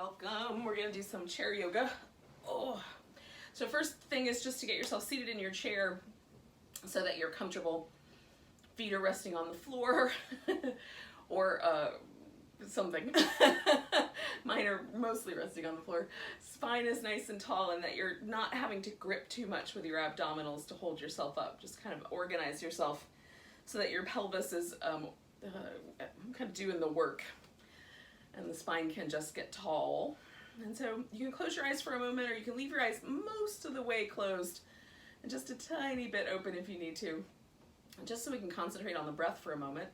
Welcome. We're gonna do some chair yoga. Oh, so first thing is just to get yourself seated in your chair so that you're comfortable. Feet are resting on the floor or something. Mine are mostly resting on the floor. Spine is nice and tall and that you're not having to grip too much with your abdominals to hold yourself up. Just kind of organize yourself so that your pelvis is kind of doing the work and the spine can just get tall. And so you can close your eyes for a moment, or you can leave your eyes most of the way closed and just a tiny bit open if you need to, just so we can concentrate on the breath for a moment.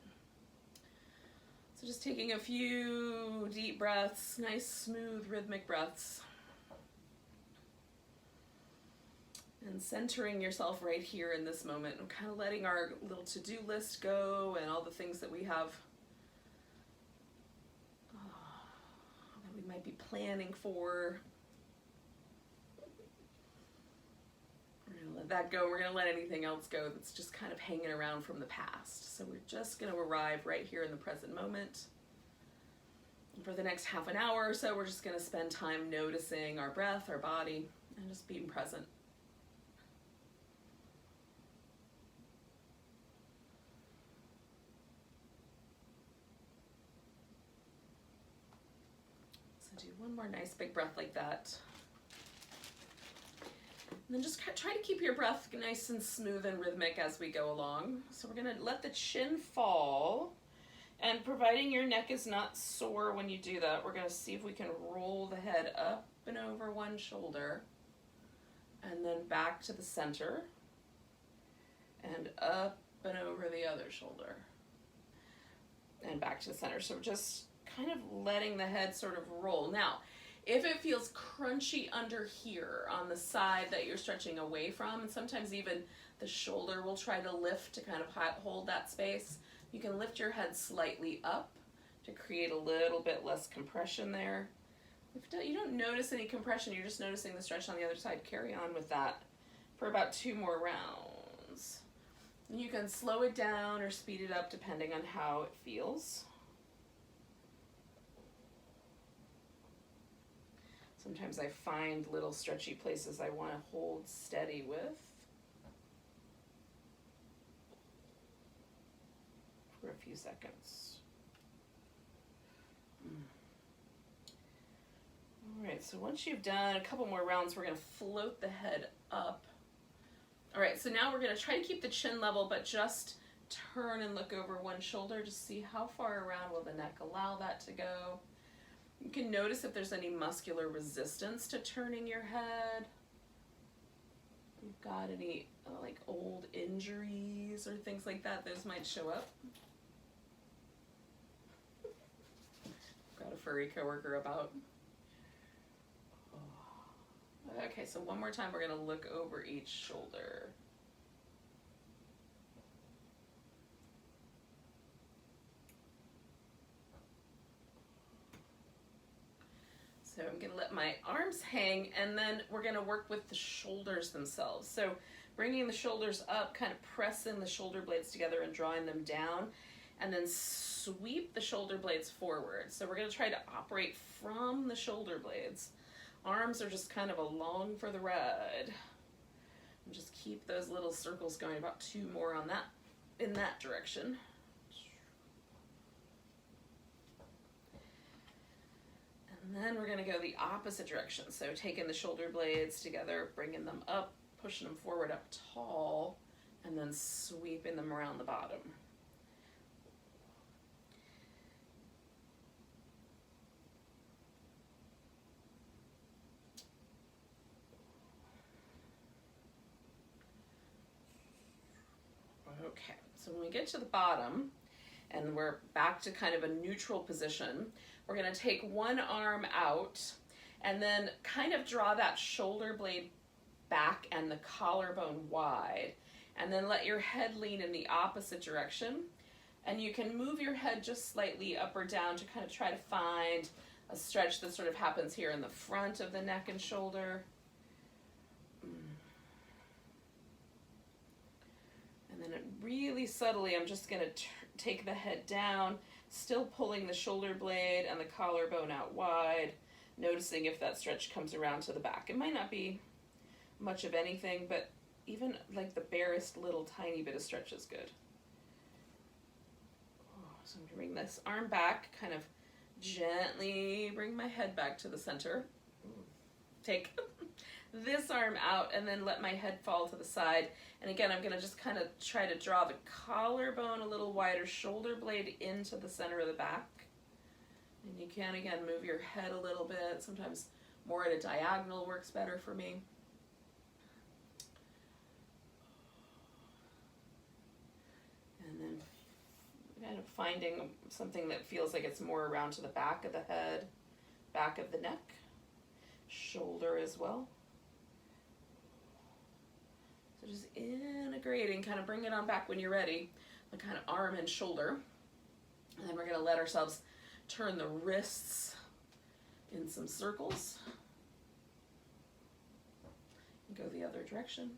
So just taking a few deep breaths, nice, smooth, rhythmic breaths. And centering yourself right here in this moment and kind of letting our little to-do list go and all the things that we have that we might be planning for. We're going to let that go. We're going to let anything else go that's just kind of hanging around from the past. So we're just going to arrive right here in the present moment. And for the next half an hour or so, we're just going to spend time noticing our breath, our body, and just being present. Do one more nice big breath like that. And then just try to keep your breath nice and smooth and rhythmic as we go along. So we're going to let the chin fall. And providing your neck is not sore when you do that, we're going to see if we can roll the head up and over one shoulder. And then back to the center. And up and over the other shoulder. And back to the center. So just kind of letting the head sort of roll. Now, if it feels crunchy under here on the side that you're stretching away from, and sometimes even the shoulder will try to lift to kind of hold that space, you can lift your head slightly up to create a little bit less compression there. If you don't notice any compression, you're just noticing the stretch on the other side, carry on with that for about 2 more rounds. And you can slow it down or speed it up depending on how it feels. Sometimes I find little stretchy places I want to hold steady with for a few seconds. All right, so once you've done a couple more rounds, we're going to float the head up. All right, so now we're going to try to keep the chin level, but just turn and look over one shoulder to see how far around will the neck allow that to go. You can notice if there's any muscular resistance to turning your head. If you've got any like old injuries or things like that, those might show up. Got a furry coworker about. Okay, so one more time we're going to look over each shoulder. So I'm going to let my arms hang, and then we're going to work with the shoulders themselves. So bringing the shoulders up, kind of pressing the shoulder blades together and drawing them down, and then sweep the shoulder blades forward. So we're going to try to operate from the shoulder blades. Arms are just kind of along for the ride. And just keep those little circles going, about 2 more on that, in that direction. And then we're going to go the opposite direction. So taking the shoulder blades together, bringing them up, pushing them forward up tall, and then sweeping them around the bottom. Okay, so when we get to the bottom, and we're back to kind of a neutral position, we're going to take one arm out and then kind of draw that shoulder blade back and the collarbone wide, and then let your head lean in the opposite direction. And you can move your head just slightly up or down to kind of try to find a stretch that sort of happens here in the front of the neck and shoulder. And then really subtly, I'm just going to take the head down, still pulling the shoulder blade and the collarbone out wide, noticing if that stretch comes around to the back. It might not be much of anything, but even like the barest little tiny bit of stretch is good. So I'm going to bring this arm back, kind of gently bring my head back to the center. Take this arm out and then let my head fall to the side. And again, I'm going to just kind of try to draw the collarbone a little wider, shoulder blade into the center of the back. And you can, again, move your head a little bit. Sometimes more at a diagonal works better for me. And then kind of finding something that feels like it's more around to the back of the head, back of the neck, shoulder as well. So just integrating, kind of bring it on back when you're ready, the kind of arm and shoulder. And then we're going to let ourselves turn the wrists in some circles. And go the other direction.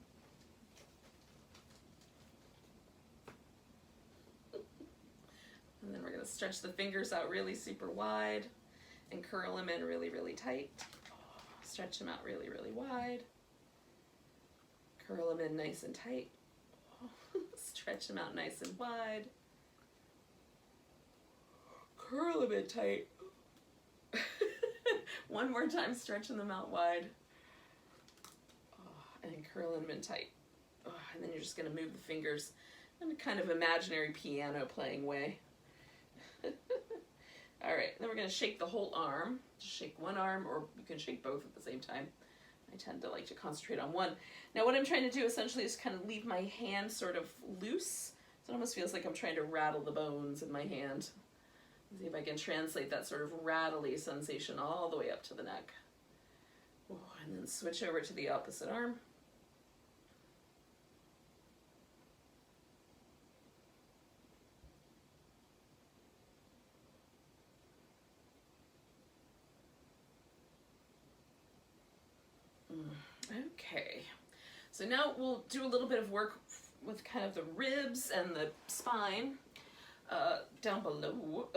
And then we're going to stretch the fingers out really super wide and curl them in really, really tight. Stretch them out really, really wide. Curl them in nice and tight. Stretch them out nice and wide. Curl them in tight. One more time, stretching them out wide. And then curling them in tight. And then you're just going to move the fingers in a kind of imaginary piano playing way. All right, then we're going to shake the whole arm. Just shake one arm, or you can shake both at the same time. I tend to like to concentrate on one. Now what I'm trying to do essentially is kind of leave my hand sort of loose. So it almost feels like I'm trying to rattle the bones in my hand. See if I can translate that sort of rattly sensation all the way up to the neck. And then switch over to the opposite arm. Okay, so now we'll do a little bit of work with kind of the ribs and the spine down below,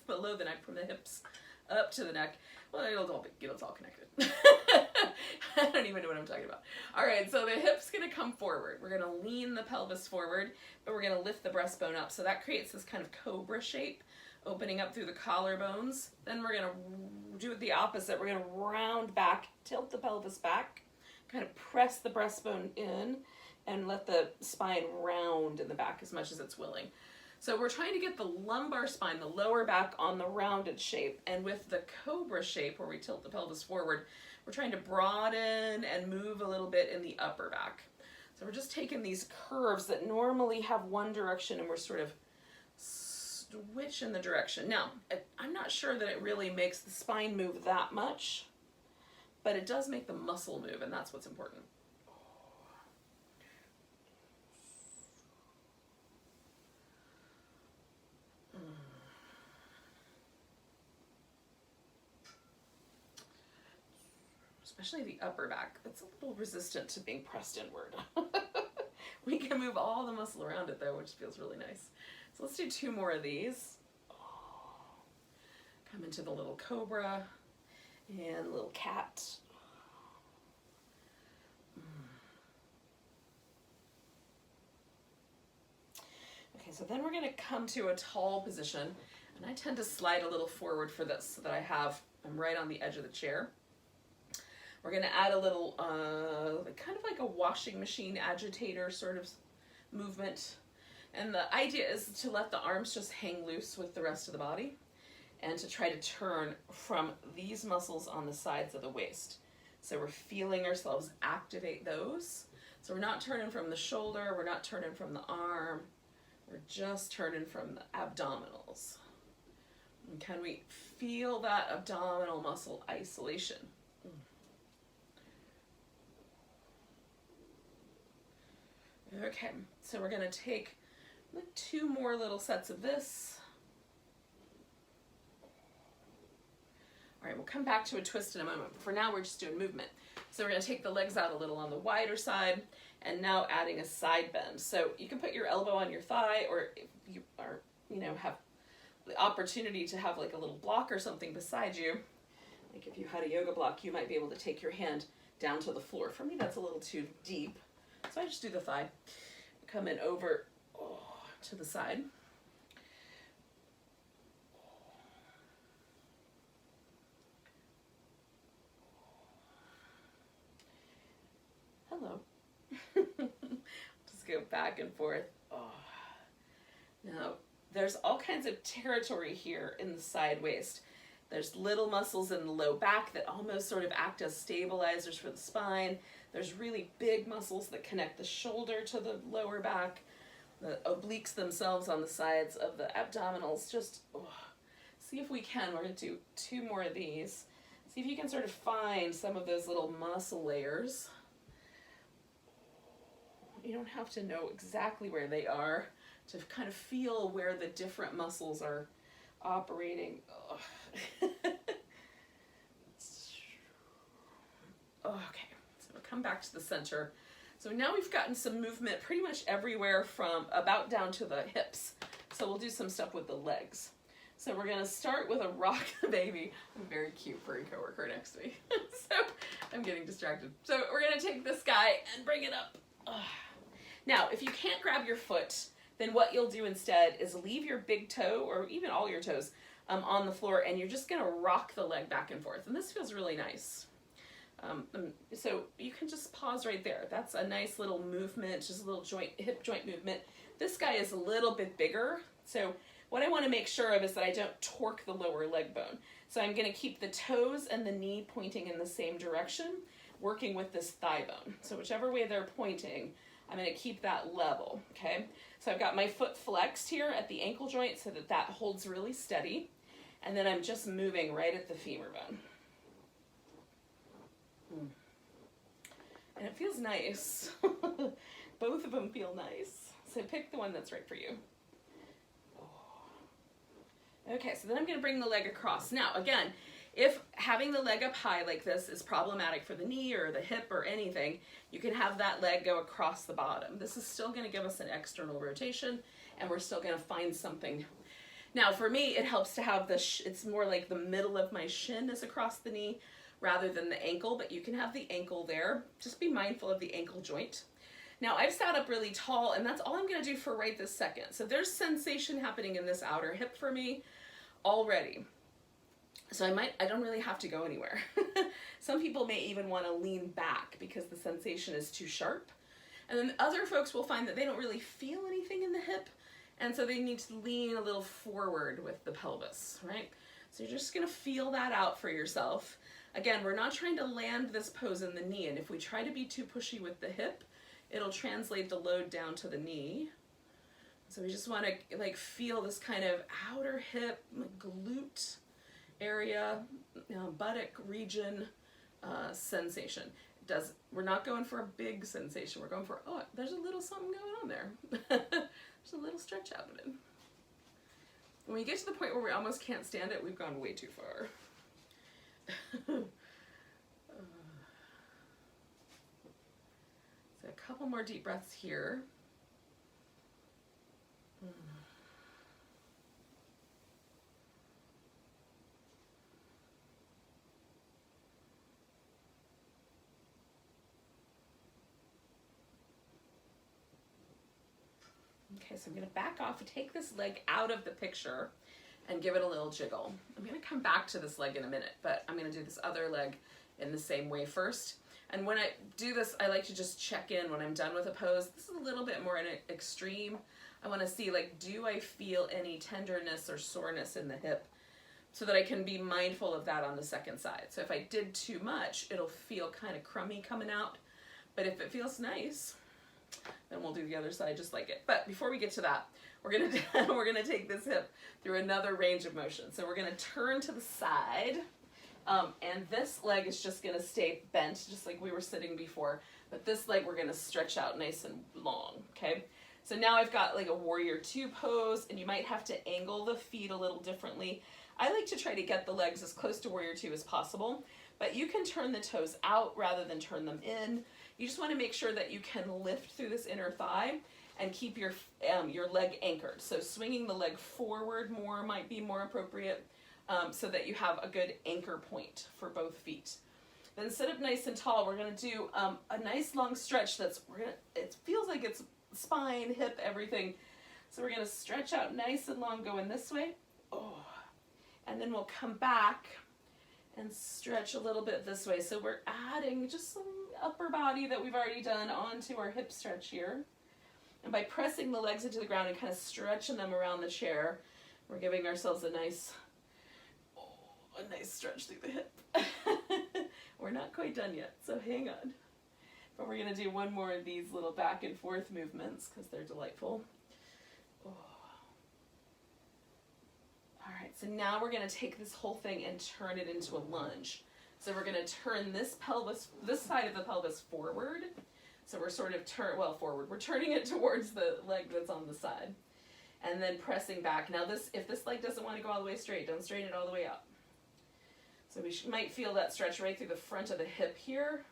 below the neck, from the hips up to the neck. Well, it's all connected. I don't even know what I'm talking about. All right, so the hip's gonna come forward. We're gonna lean the pelvis forward, but we're gonna lift the breastbone up. So that creates this kind of cobra shape, opening up through the collarbones. Then we're gonna do the opposite. We're gonna round back, tilt the pelvis back, kind of press the breastbone in, and let the spine round in the back as much as it's willing. So we're trying to get the lumbar spine, the lower back, on the rounded shape. And with the cobra shape, where we tilt the pelvis forward, we're trying to broaden and move a little bit in the upper back. So we're just taking these curves that normally have one direction, and we're sort of switching the direction. Now, I'm not sure that it really makes the spine move that much, but it does make the muscle move, and that's what's important. Especially the upper back. It's a little resistant to being pressed inward. We can move all the muscle around it though, which feels really nice. So let's do 2 more of these. Come into the little cobra and little cat. Okay, so then we're going to come to a tall position, and I tend to slide a little forward for this so that I'm right on the edge of the chair. We're going to add a little, kind of like a washing machine agitator sort of movement. And the idea is to let the arms just hang loose with the rest of the body, and to try to turn from these muscles on the sides of the waist. So we're feeling ourselves activate those. So we're not turning from the shoulder, we're not turning from the arm, we're just turning from the abdominals. And can we feel that abdominal muscle isolation? Okay, so we're going to take 2 more little sets of this. All right, we'll come back to a twist in a moment. For now, we're just doing movement. So we're going to take the legs out a little on the wider side, and now adding a side bend. So you can put your elbow on your thigh, or if you are, have the opportunity to have like a little block or something beside you, Like if you had a yoga block, you might be able to take your hand down to the floor. For me, that's a little too deep. So I just do the thigh. Come in over to the side. Hello. Just go back and forth. Oh. Now, there's all kinds of territory here in the side waist. There's little muscles in the low back that almost sort of act as stabilizers for the spine. There's really big muscles that connect the shoulder to the lower back. The obliques themselves on the sides of the abdominals. Just see if we can. We're going to do 2 more of these. See if you can sort of find some of those little muscle layers. You don't have to know exactly where they are to kind of feel where the different muscles are operating. Okay, so we'll come back to the center. So now we've gotten some movement pretty much everywhere from about down to the hips. So we'll do some stuff with the legs. So we're gonna start with a rock the baby. I'm a very cute furry coworker next to me. So I'm getting distracted. So we're gonna take this guy and bring it up. Now, if you can't grab your foot, then what you'll do instead is leave your big toe, or even all your toes, on the floor, and you're just gonna rock the leg back and forth. And this feels really nice. So you can just pause right there. That's a nice little movement, just a little hip joint movement. This guy is a little bit bigger. So what I wanna make sure of is that I don't torque the lower leg bone. So I'm gonna keep the toes and the knee pointing in the same direction, working with this thigh bone. So whichever way they're pointing, I'm gonna keep that level, okay? So I've got my foot flexed here at the ankle joint so that that holds really steady. And then I'm just moving right at the femur bone. And it feels nice. Both of them feel nice. So pick the one that's right for you. Okay, so then I'm gonna bring the leg across. Now, again, if having the leg up high like this is problematic for the knee or the hip or anything, you can have that leg go across the bottom. This is still gonna give us an external rotation, and we're still gonna find something. Now, for me, it helps to have it's more like the middle of my shin is across the knee rather than the ankle, but you can have the ankle there. Just be mindful of the ankle joint. Now, I've sat up really tall, and that's all I'm gonna do for right this second. So there's sensation happening in this outer hip for me already. So I don't really have to go anywhere. Some people may even want to lean back because the sensation is too sharp. And then other folks will find that they don't really feel anything in the hip, and so they need to lean a little forward with the pelvis, right? So you're just gonna feel that out for yourself. Again, we're not trying to land this pose in the knee, and if we try to be too pushy with the hip, it'll translate the load down to the knee. So we just wanna like feel this kind of outer hip, like glute area, buttock region sensation. We're not going for a big sensation. We're going for, there's a little something going on there. There's a little stretch happening. When we get to the point where we almost can't stand it, we've gone way too far. So a couple more deep breaths here. Okay, so I'm gonna back off and take this leg out of the picture and give it a little jiggle. I'm gonna come back to this leg in a minute, but I'm gonna do this other leg in the same way first. And when I do this, I like to just check in when I'm done with a pose. This is a little bit more in an extreme. I wanna see, like, do I feel any tenderness or soreness in the hip so that I can be mindful of that on the second side. So if I did too much, it'll feel kind of crummy coming out. But if it feels nice, then we'll do the other side just like it. But before we get to that, we're gonna take this hip through another range of motion. So we're gonna turn to the side, and this leg is just gonna stay bent, just like we were sitting before. But this leg we're gonna stretch out nice and long, okay? So now I've got like a warrior two pose, and you might have to angle the feet a little differently. I like to try to get the legs as close to warrior two as possible, but you can turn the toes out rather than turn them in. You just want to make sure that you can lift through this inner thigh and keep your leg anchored. So swinging the leg forward more might be more appropriate. so that you have a good anchor point for both feet. Then sit up nice and tall. We're going to do a nice long stretch that's, it feels like it's spine, hip, everything. So we're going to stretch out nice and long going this way. Oh. And then we'll come back and stretch a little bit this way. So we're adding just some upper body that we've already done onto our hip stretch here. And by pressing the legs into the ground and kind of stretching them around the chair, we're giving ourselves a nice stretch through the hip. We're not quite done yet, so hang on. But we're going to do one more of these little back and forth movements because they're delightful. Oh. All right, so now we're going to take this whole thing and turn it into a lunge. So we're going to turn this side of the pelvis forward. So we're sort of forward. We're turning it towards the leg that's on the side. And then pressing back. Now if this leg doesn't want to go all the way straight, don't straighten it all the way up. So we might feel that stretch right through the front of the hip here.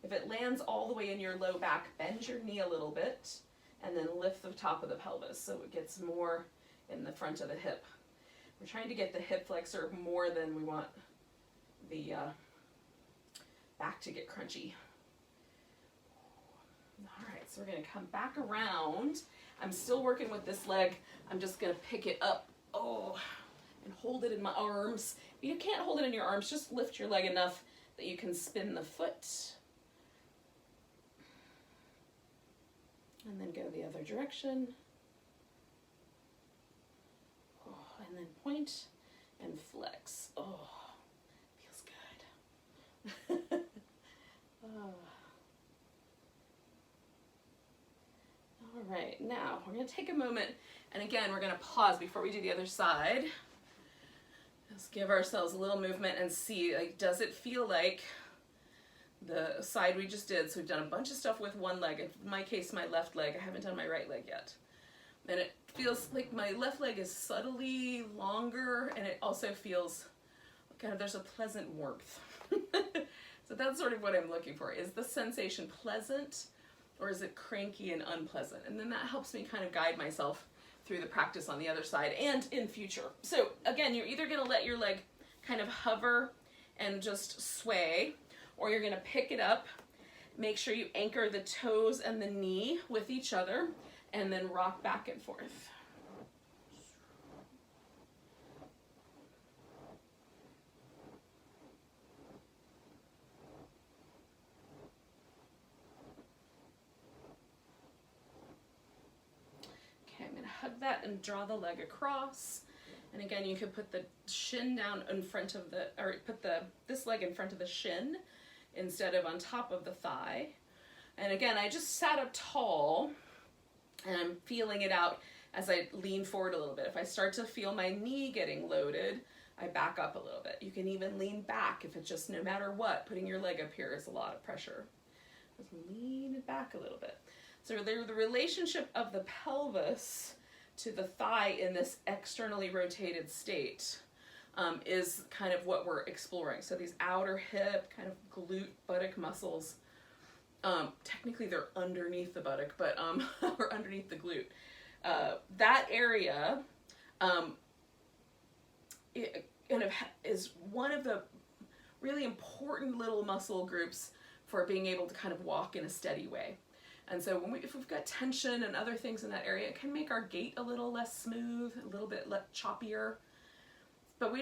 If it lands all the way in your low back, bend your knee a little bit and then lift the top of the pelvis so it gets more in the front of the hip. We're trying to get the hip flexor more than we want the back to get crunchy. All right, so we're going to come back around. I'm still working with this leg. I'm just going to pick it up. And hold it in my arms. If you can't hold it in your arms, just lift your leg enough that you can spin the foot. And then go the other direction. And then point and flex. Feels good. All right, now we're going to take a moment, and again, we're going to pause before we do the other side. Let's give ourselves a little movement and see, like, does it feel like the side we just did? So we've done a bunch of stuff with one leg. In my case, my left leg. I haven't done my right leg yet. And it feels like my left leg is subtly longer, and it also feels kind of, there's a pleasant warmth. So that's sort of what I'm looking for. Is the sensation pleasant, or is it cranky and unpleasant? And then that helps me kind of guide myself through the practice on the other side and in future. So again, you're either going to let your leg kind of hover and just sway, or you're going to pick it up, make sure you anchor the toes and the knee with each other, and then rock back and forth. Hug that and draw the leg across. And again, you could put the shin down in front of or put this leg in front of the shin instead of on top of the thigh. And again, I just sat up tall and I'm feeling it out as I lean forward a little bit. If I start to feel my knee getting loaded, I back up a little bit. You can even lean back if it's just, no matter what, putting your leg up here is a lot of pressure. Just lean it back a little bit. So the relationship of the pelvis to the thigh in this externally rotated state is kind of what we're exploring. So these outer hip, kind of glute, buttock muscles, technically they're underneath the buttock, but or underneath the glute. That area it kind of is one of the really important little muscle groups for being able to kind of walk in a steady way. And so if we've got tension and other things in that area, it can make our gait a little less smooth, a little bit less choppier. But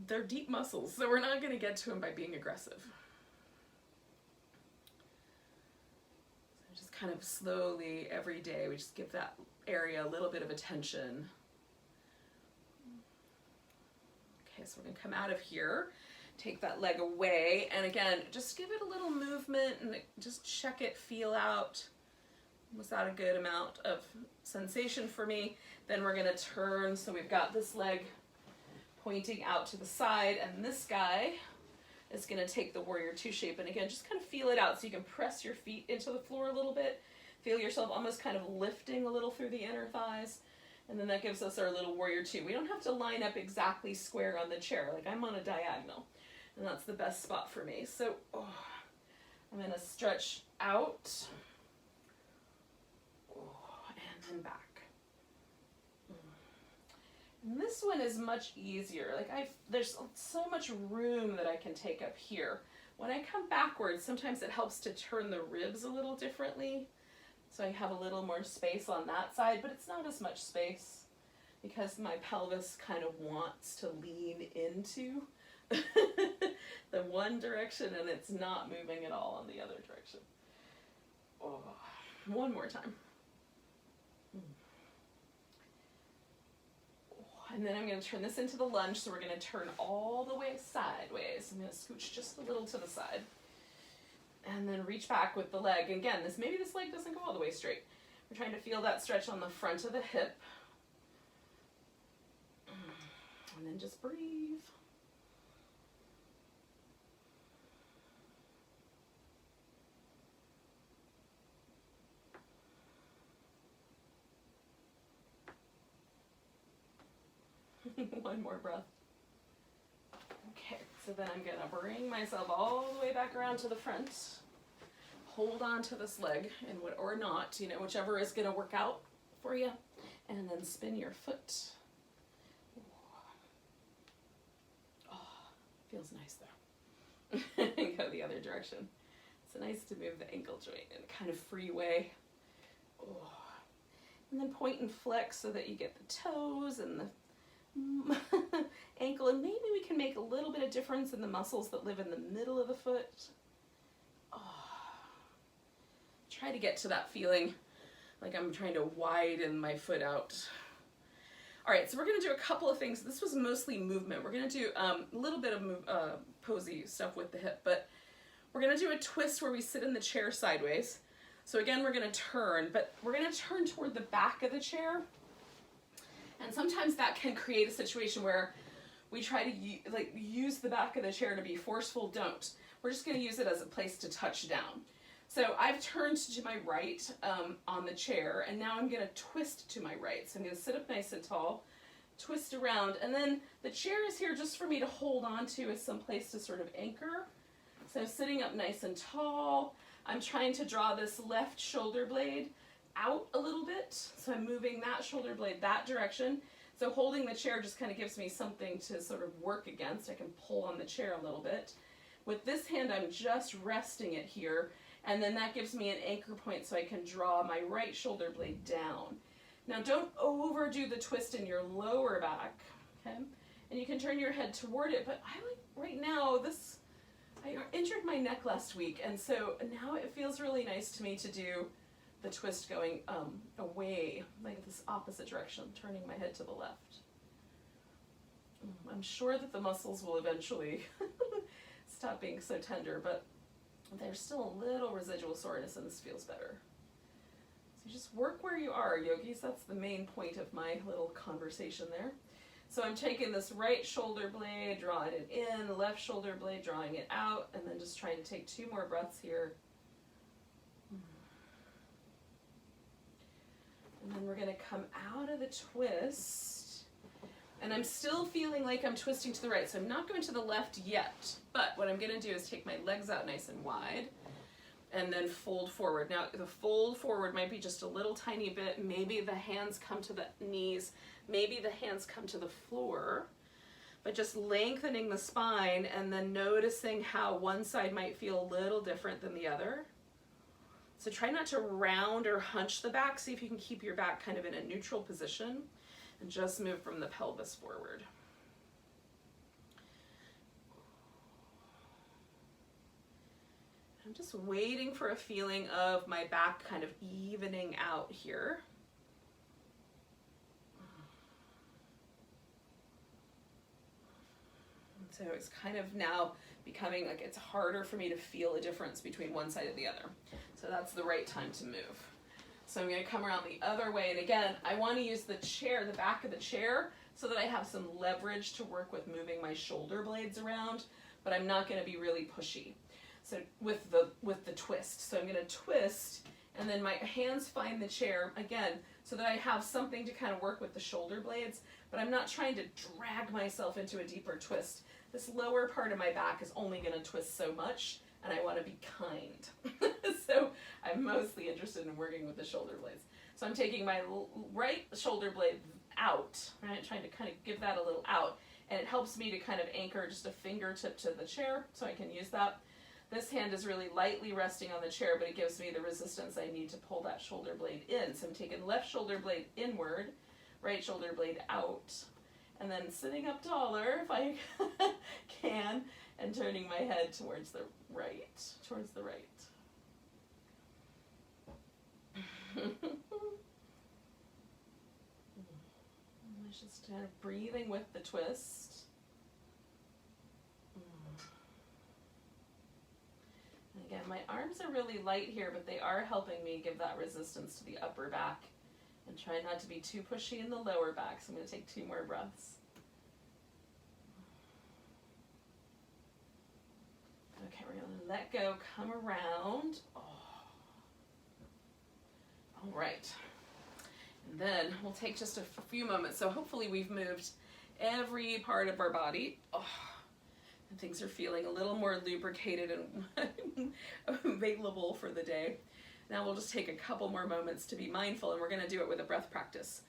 they're deep muscles, so we're not going to get to them by being aggressive. So just kind of slowly, every day, we just give that area a little bit of attention. Okay, so we're going to come out of here. Take that leg away, and again, just give it a little movement and just check it, feel out. Was that a good amount of sensation for me? Then we're going to turn, so we've got this leg pointing out to the side, and this guy is going to take the warrior two shape, and again, just kind of feel it out so you can press your feet into the floor a little bit, feel yourself almost kind of lifting a little through the inner thighs. And then that gives us our little warrior two. We don't have to line up exactly square on the chair, like I'm on a diagonal. And that's the best spot for me. So I'm going to stretch out and then back. And this one is much easier. Like there's so much room that I can take up here. When I come backwards, sometimes it helps to turn the ribs a little differently. So I have a little more space on that side, but it's not as much space because my pelvis kind of wants to lean into the one direction and it's not moving at all in the other direction. Oh, one more time. And then I'm going to turn this into the lunge, so we're going to turn all the way sideways. I'm going to scooch just a little to the side. And then reach back with the leg. Again, maybe this leg doesn't go all the way straight. We're trying to feel that stretch on the front of the hip. And then just breathe. One more breath. Okay, so then I'm gonna bring myself all the way back around to the front. Hold on to this leg, and or not, whichever is gonna work out for you. And then spin your foot. Oh, feels nice there. Go the other direction. It's nice to move the ankle joint in a kind of free way. Oh. And then point and flex so that you get the toes and the ankle, and maybe we can make a little bit of difference in the muscles that live in the middle of the foot. Oh. Try to get to that feeling like I'm trying to widen my foot out. All right, so we're going to do a couple of things. This was mostly movement. We're going to do a little bit of posy stuff with the hip, but we're going to do a twist where we sit in the chair sideways. So again, we're going to turn, but we're going to turn toward the back of the chair. And sometimes that can create a situation where we try to use the back of the chair to be forceful. Don't. We're just going to use it as a place to touch down. So I've turned to my right on the chair, and now I'm going to twist to my right. So I'm going to sit up nice and tall, twist around, and then the chair is here just for me to hold on to as some place to sort of anchor. So sitting up nice and tall, I'm trying to draw this left shoulder blade out a little bit, so I'm moving that shoulder blade that direction. So holding the chair just kind of gives me something to sort of work against. I can pull on the chair a little bit. With this hand, I'm just resting it here, and then that gives me an anchor point so I can draw my right shoulder blade down. Now don't overdo the twist in your lower back, okay? And you can turn your head toward it, but I like right now, I injured my neck last week, and so now it feels really nice to me to do the twist going away, like this opposite direction, turning my head to the left. I'm sure that the muscles will eventually stop being so tender, but there's still a little residual soreness and this feels better. So just work where you are, yogis. That's the main point of my little conversation there. So I'm taking this right shoulder blade, drawing it in, the left shoulder blade, drawing it out, and then just trying to take 2 more breaths here. And then we're going to come out of the twist, and I'm still feeling like I'm twisting to the right, so I'm not going to the left yet, but what I'm going to do is take my legs out nice and wide, and then fold forward. Now, the fold forward might be just a little tiny bit. Maybe the hands come to the knees, maybe the hands come to the floor, but just lengthening the spine and then noticing how one side might feel a little different than the other. So try not to round or hunch the back. See if you can keep your back kind of in a neutral position and just move from the pelvis forward. I'm just waiting for a feeling of my back kind of evening out here. So it's kind of now becoming like it's harder for me to feel a difference between one side and the other. So that's the right time to move. So I'm going to come around the other way, and again, I want to use the chair, the back of the chair, so that I have some leverage to work with moving my shoulder blades around, but I'm not going to be really pushy. So with the twist. So I'm going to twist, and then my hands find the chair again, so that I have something to kind of work with the shoulder blades, but I'm not trying to drag myself into a deeper twist. This lower part of my back is only going to twist so much, and I want to be kind. So I'm mostly interested in working with the shoulder blades. So I'm taking my right shoulder blade out, right? Trying to kind of give that a little out. And it helps me to kind of anchor just a fingertip to the chair so I can use that. This hand is really lightly resting on the chair, but it gives me the resistance I need to pull that shoulder blade in. So I'm taking left shoulder blade inward, right shoulder blade out, and then sitting up taller if I can, and turning my head towards the right, Just kind of breathing with the twist. And again, my arms are really light here, but they are helping me give that resistance to the upper back and try not to be too pushy in the lower back. So I'm going to take 2 more breaths. Okay, we're going to let go, come around. Oh. All right. And then we'll take just a few moments. So hopefully we've moved every part of our body. Oh, and things are feeling a little more lubricated and available for the day. Now we'll just take a couple more moments to be mindful, and we're going to do it with a breath practice.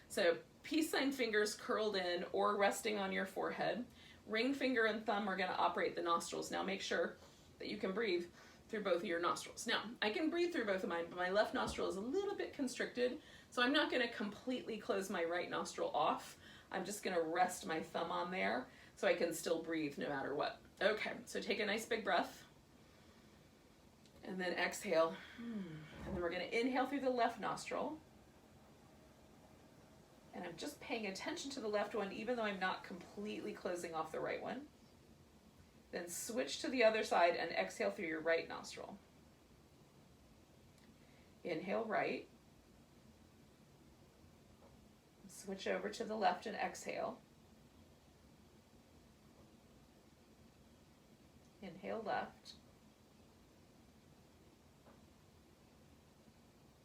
So peace sign fingers curled in or resting on your forehead. Ring finger and thumb are going to operate the nostrils. Now make sure that you can breathe through both of your nostrils. Now, I can breathe through both of mine, but my left nostril is a little bit constricted, so I'm not going to completely close my right nostril off. I'm just going to rest my thumb on there so I can still breathe no matter what. Okay, so take a nice big breath, and then exhale. And then we're going to inhale through the left nostril. And I'm just paying attention to the left one, even though I'm not completely closing off the right one. Then switch to the other side and exhale through your right nostril. Inhale right. Switch over to the left and exhale. Inhale left.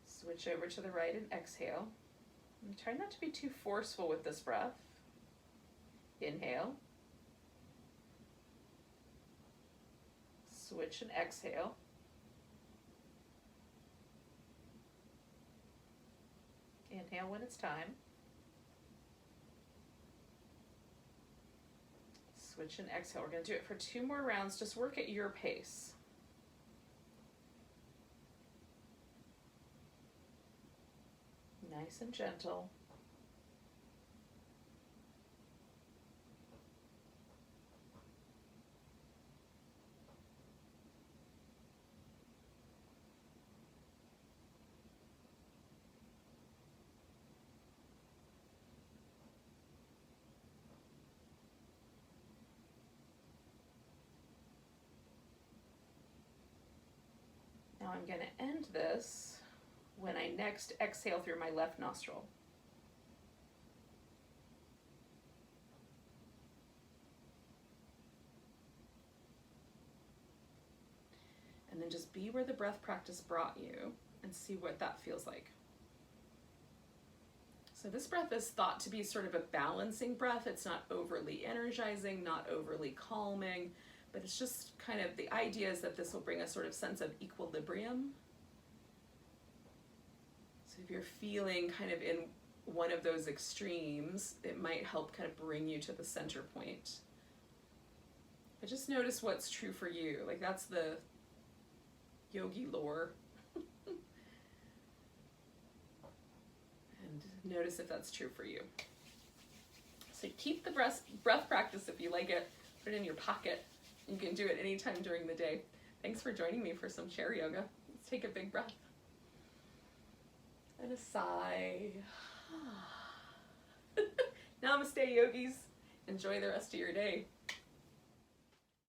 Switch over to the right and exhale. And try not to be too forceful with this breath. Inhale. Switch and exhale. Inhale when it's time. Switch and exhale. We're going to do it for 2 more rounds. Just work at your pace. Nice and gentle. Now I'm going to end this when I next exhale through my left nostril. And then just be where the breath practice brought you and see what that feels like. So this breath is thought to be sort of a balancing breath. It's not overly energizing, not overly calming, but it's just kind of, the idea is that this will bring a sort of sense of equilibrium. So if you're feeling kind of in one of those extremes, it might help kind of bring you to the center point. But just notice what's true for you. Like, that's the yogi lore. And notice if that's true for you. So keep the breath practice if you like it. Put it in your pocket. You can do it anytime during the day. Thanks for joining me for some chair yoga. Let's take a big breath. And a sigh. Namaste, yogis. Enjoy the rest of your day.